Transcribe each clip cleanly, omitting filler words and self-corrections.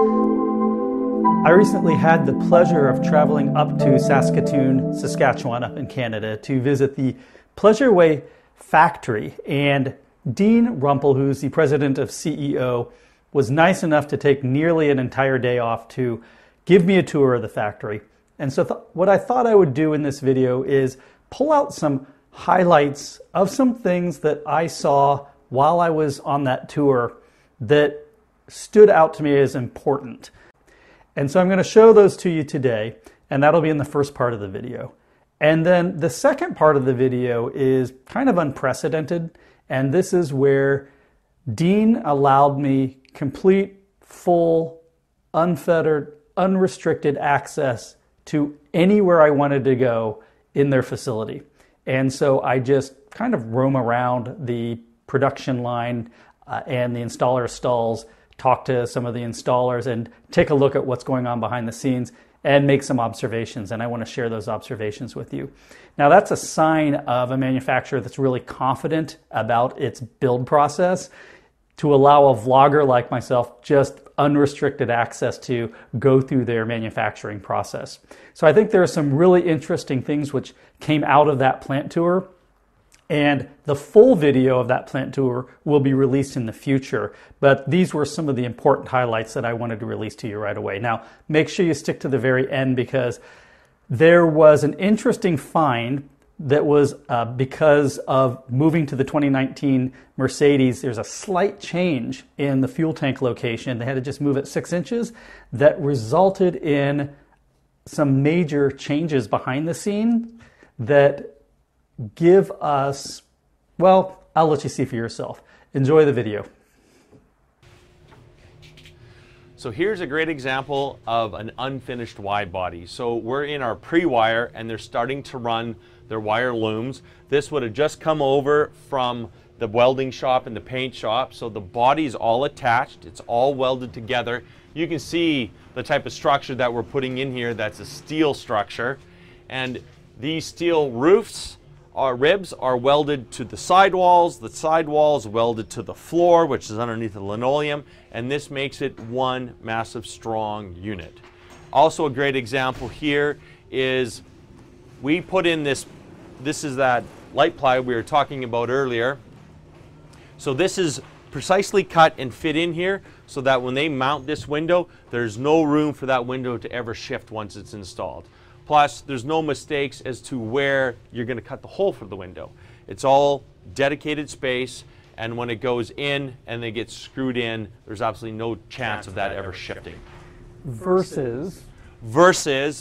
I recently had the pleasure of traveling up to Saskatoon, Saskatchewan, up in Canada, to visit the Pleasureway factory. And Dean Rumpel, who's the president of CEO, was nice enough to take nearly an entire day off to give me a tour of the factory. And so what I thought I would do in this video is pull out some highlights of some things that I saw while I was on that tour that stood out to me as important. And so I'm going to show those to you today, and that'll be in the first part of the video. And then the second part of the video is kind of unprecedented, and this is where Dean allowed me complete, full, unfettered, unrestricted access to anywhere I wanted to go in their facility. And so I just kind of roam around the production line and the installer stalls, talk to some of the installers and take a look at what's going on behind the scenes and make some observations. And I want to share those observations with you. Now, that's a sign of a manufacturer that's really confident about its build process, to allow a vlogger like myself just unrestricted access to go through their manufacturing process. So I think there are some really interesting things which came out of that plant tour. And the full video of that plant tour will be released in the future. But these were some of the important highlights that I wanted to release to you right away. Now, make sure you stick to the very end, because there was an interesting find that was because of moving to the 2019 Mercedes. There's a slight change in the fuel tank location. They had to just move it 6 inches. That resulted in some major changes behind the scene that give us, well, I'll let you see for yourself. Enjoy the video. So here's a great example of an unfinished wide body. So we're in our pre-wire and they're starting to run their wire looms. This would have just come over from the welding shop and the paint shop. So the body is all attached. It's all welded together. You can see the type of structure that we're putting in here. That's a steel structure. And these steel roofs, our ribs, are welded to the sidewalls welded to the floor, which is underneath the linoleum, and this makes it one massive strong unit. Also, a great example here is we put in this is that light ply we were talking about earlier. So this is precisely cut and fit in here so that when they mount this window, there's no room for that window to ever shift once it's installed. Plus, there's no mistakes as to where you're going to cut the hole for the window. It's all dedicated space, and when it goes in and they get screwed in, there's absolutely no chance of that ever shifting. Versus,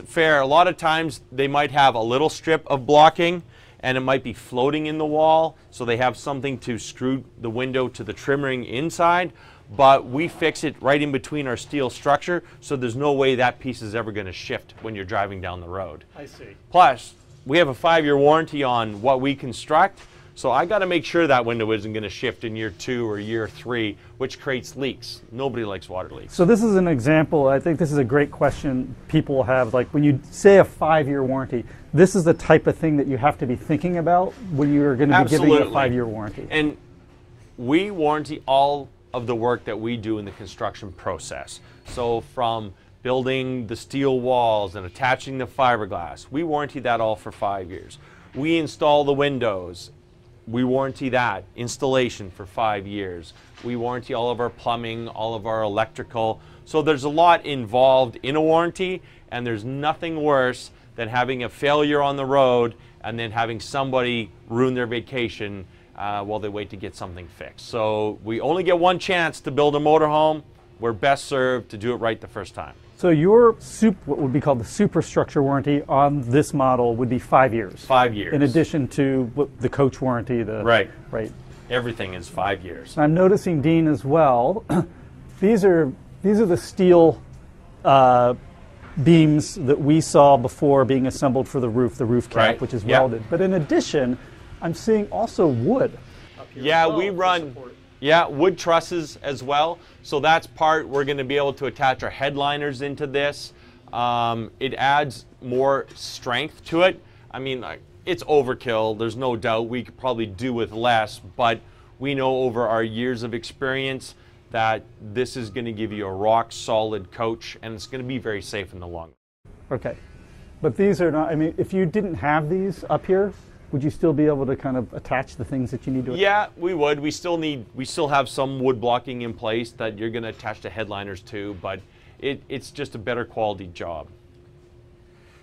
fair, a lot of times they might have a little strip of blocking and it might be floating in the wall, so they have something to screw the window to the trim ring inside. But we fix it right in between our steel structure, so there's no way that piece is ever going to shift when you're driving down the road. I see. Plus, we have a 5-year warranty on what we construct, so I got to make sure that window isn't going to shift in year 2 or year 3, which creates leaks. Nobody likes water leaks. So this is an example. I think this is a great question people have. Like, when you say a 5-year warranty, this is the type of thing that you have to be thinking about when you're going to be giving a 5-year warranty. And we warranty all of the work that we do in the construction process. So from building the steel walls and attaching the fiberglass, we warranty that all for 5 years. We install the windows, we warranty that installation for 5 years. We warranty all of our plumbing, all of our electrical. So there's a lot involved in a warranty, and there's nothing worse than having a failure on the road and then having somebody ruin their vacation while they wait to get something fixed. So we only get one chance to build a motorhome. We're best served to do it right the first time. So your what would be called the superstructure warranty on this model would be 5 years. 5 years. In addition to the coach warranty. Right. Right. Everything is 5 years. I'm noticing, Dean, as well, these are the steel beams that we saw before being assembled for the roof cap, right, which is welded. But in addition, I'm seeing also wood. Yeah, we run wood trusses as well. So that's part, we're going to be able to attach our headliners into this. It adds more strength to it. I mean, it's overkill, there's no doubt. We could probably do with less, but we know over our years of experience that this is going to give you a rock solid coach, and it's going to be very safe in the long run. Okay. But these are not, I mean, if you didn't have these up here, would you still be able to kind of attach the things that you need to attach? Yeah, we would. We still have some wood blocking in place that you're going to attach the headliners to, but it's just a better quality job.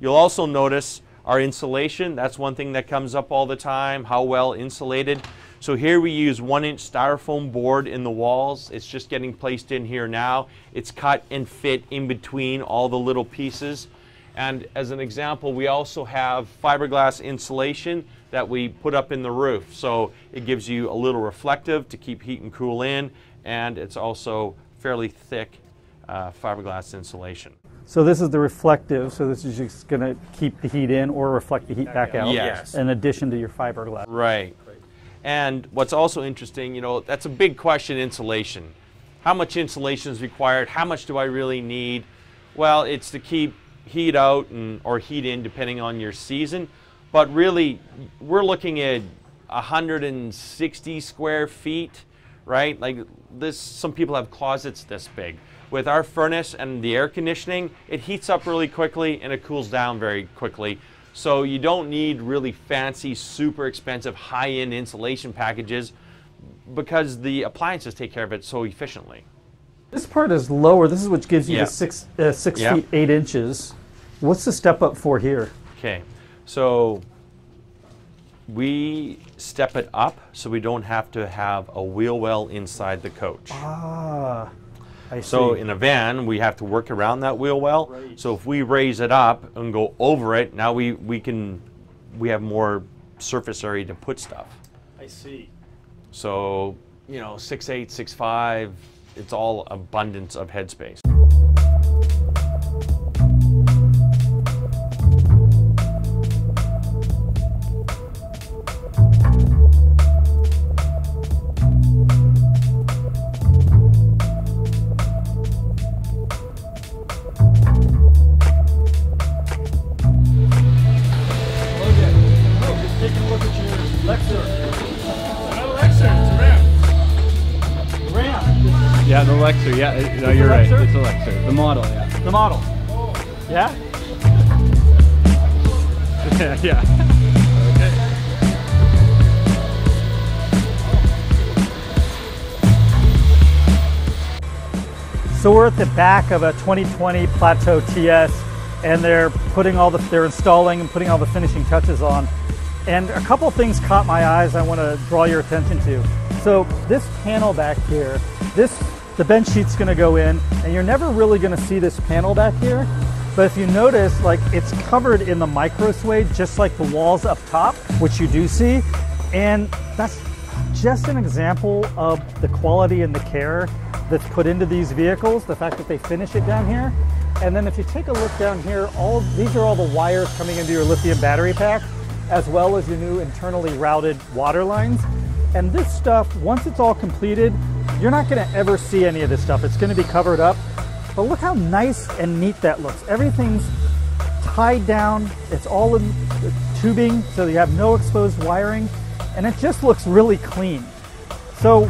You'll also notice our insulation. That's one thing that comes up all the time, how well insulated. So here we use 1-inch styrofoam board in the walls. It's just getting placed in here now. It's cut and fit in between all the little pieces. And as an example, we also have fiberglass insulation that we put up in the roof. So it gives you a little reflective to keep heat and cool in, and it's also fairly thick fiberglass insulation. So this is the reflective, so this is just going to keep the heat in or reflect the heat back out. Yes. In addition to your fiberglass. Right. And what's also interesting, you know, that's a big question, insulation. How much insulation is required? How much do I really need? Well, it's to keep heat out or heat in depending on your season, but really we're looking at 160 square feet, right? Like this, some people have closets this big. With our furnace and the air conditioning, it heats up really quickly and it cools down very quickly. So you don't need really fancy, super expensive, high-end insulation packages because the appliances take care of it so efficiently. This part is lower. This is what gives you Yeah. the 6 feet 8 inches. What's the step up for here? Okay, so we step it up so we don't have to have a wheel well inside the coach. Ah, I see. So in a van, we have to work around that wheel well. Right. So if we raise it up and go over it, now we have more surface area to put stuff. I see. So, you know, 6'8", 6'5", it's all abundance of headspace. Taking a look at your Lexer. Not a Lexer, it's a Ram. Ram. Yeah, the Lexer, yeah. No, It's you're a right. Lexer? It's a Lexer. The model, yeah. The model. Yeah? Yeah. Okay. So we're at the back of a 2020 Plateau TS, and they're installing and putting all the finishing touches on. And a couple things caught my eyes I want to draw your attention to. So this panel back here, the bench sheet's going to go in, and you're never really going to see this panel back here. But if you notice, like, it's covered in the micro suede, just like the walls up top, which you do see. And that's just an example of the quality and the care that's put into these vehicles, the fact that they finish it down here. And then if you take a look down here, these are all the wires coming into your lithium battery pack, as well as your new internally routed water lines. And this stuff, once it's all completed, you're not going to ever see any of this stuff. It's going to be covered up. But look how nice and neat that looks. Everything's tied down. It's all in tubing, so you have no exposed wiring. And it just looks really clean. So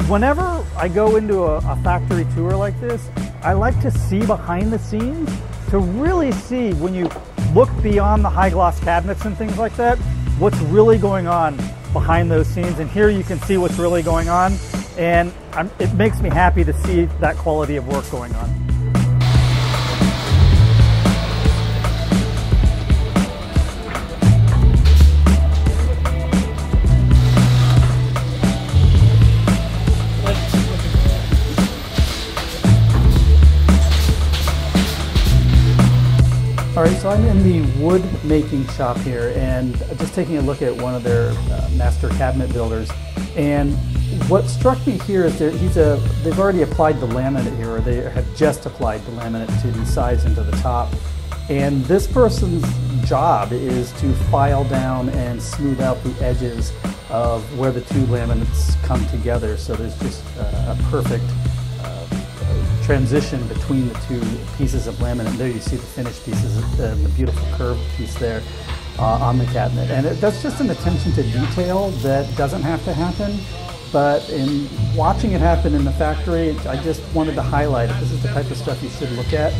whenever I go into a factory tour like this, I like to see behind the scenes to really see, when you look beyond the high gloss cabinets and things like that, what's really going on behind those scenes. And here you can see what's really going on. And it makes me happy to see that quality of work going on. All right, so I'm in the wood making shop here, and just taking a look at one of their master cabinet builders. And what struck me here is they've already applied the laminate here, or they have just applied the laminate to the sides and to the top. And this person's job is to file down and smooth out the edges of where the two laminates come together. So there's just a perfect transition between the two pieces of laminate. There you see the finished pieces, the beautiful curved piece there on the cabinet. And that's just an attention to detail that doesn't have to happen, but in watching it happen in the factory, I just wanted to highlight it. This is the type of stuff you should look at.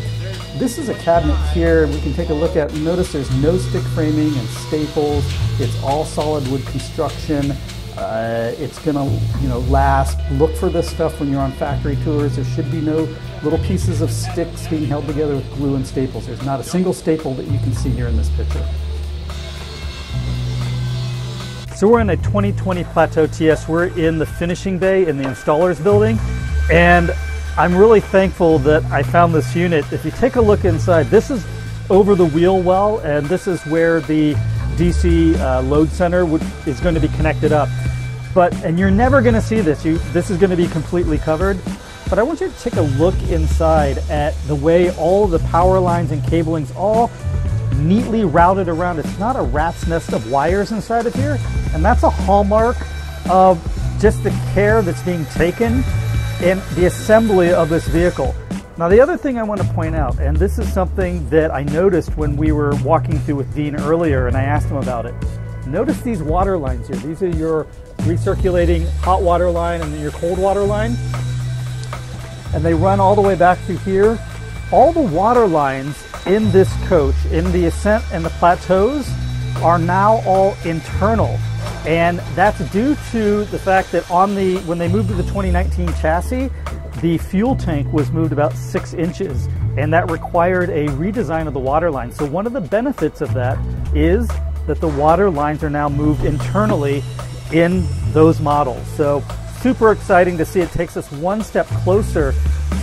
This is a cabinet here we can take a look at. Notice there's no stick framing and staples. It's all solid wood construction. It's gonna, last. Look for this stuff when you're on factory tours. There should be no little pieces of sticks being held together with glue and staples. There's not a single staple that you can see here in this picture. So we're in a 2020 Plateau TS. We're in the finishing bay in the installers building, and I'm really thankful that I found this unit. If you take a look inside, this is over the wheel well, and this is where the DC load center is going to be connected up. And you're never going to see this. This is going to be completely covered. But I want you to take a look inside at the way all of the power lines and cabling's all neatly routed around. It's not a rat's nest of wires inside of here, and that's a hallmark of just the care that's being taken in the assembly of this vehicle. Now, the other thing I want to point out, and this is something that I noticed when we were walking through with Dean earlier and I asked him about it. Notice these water lines here. These are your recirculating hot water line and then your cold water line. And they run all the way back through here. All the water lines in this coach, in the Ascent and the Plateaus, are now all internal. And that's due to the fact that when they moved to the 2019 chassis, the fuel tank was moved about 6 inches, and that required a redesign of the water line. So one of the benefits of that is that the water lines are now moved internally in those models. So super exciting to see. It takes us one step closer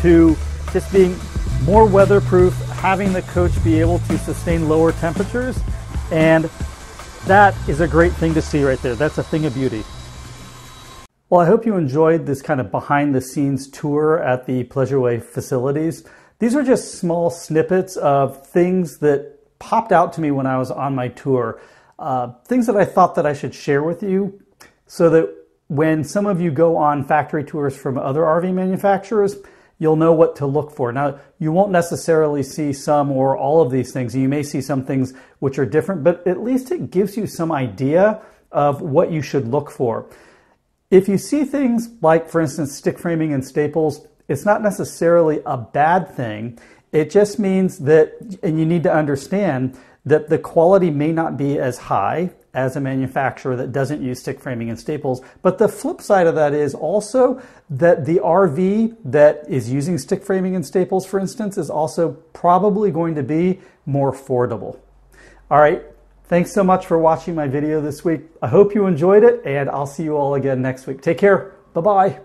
to just being more weatherproof, having the coach be able to sustain lower temperatures, and that is a great thing to see right there. That's a thing of beauty. Well, I hope you enjoyed this kind of behind the scenes tour at the Pleasureway facilities. These are just small snippets of things that popped out to me when I was on my tour. Things that I thought that I should share with you so that when some of you go on factory tours from other RV manufacturers, you'll know what to look for. Now, you won't necessarily see some or all of these things. You may see some things which are different, but at least it gives you some idea of what you should look for. If you see things like, for instance, stick framing and staples, it's not necessarily a bad thing. It just means that, and you need to understand, that the quality may not be as high as a manufacturer that doesn't use stick framing and staples. But the flip side of that is also that the RV that is using stick framing and staples, for instance, is also probably going to be more affordable. All right, thanks so much for watching my video this week. I hope you enjoyed it, and I'll see you all again next week. Take care. Bye-bye.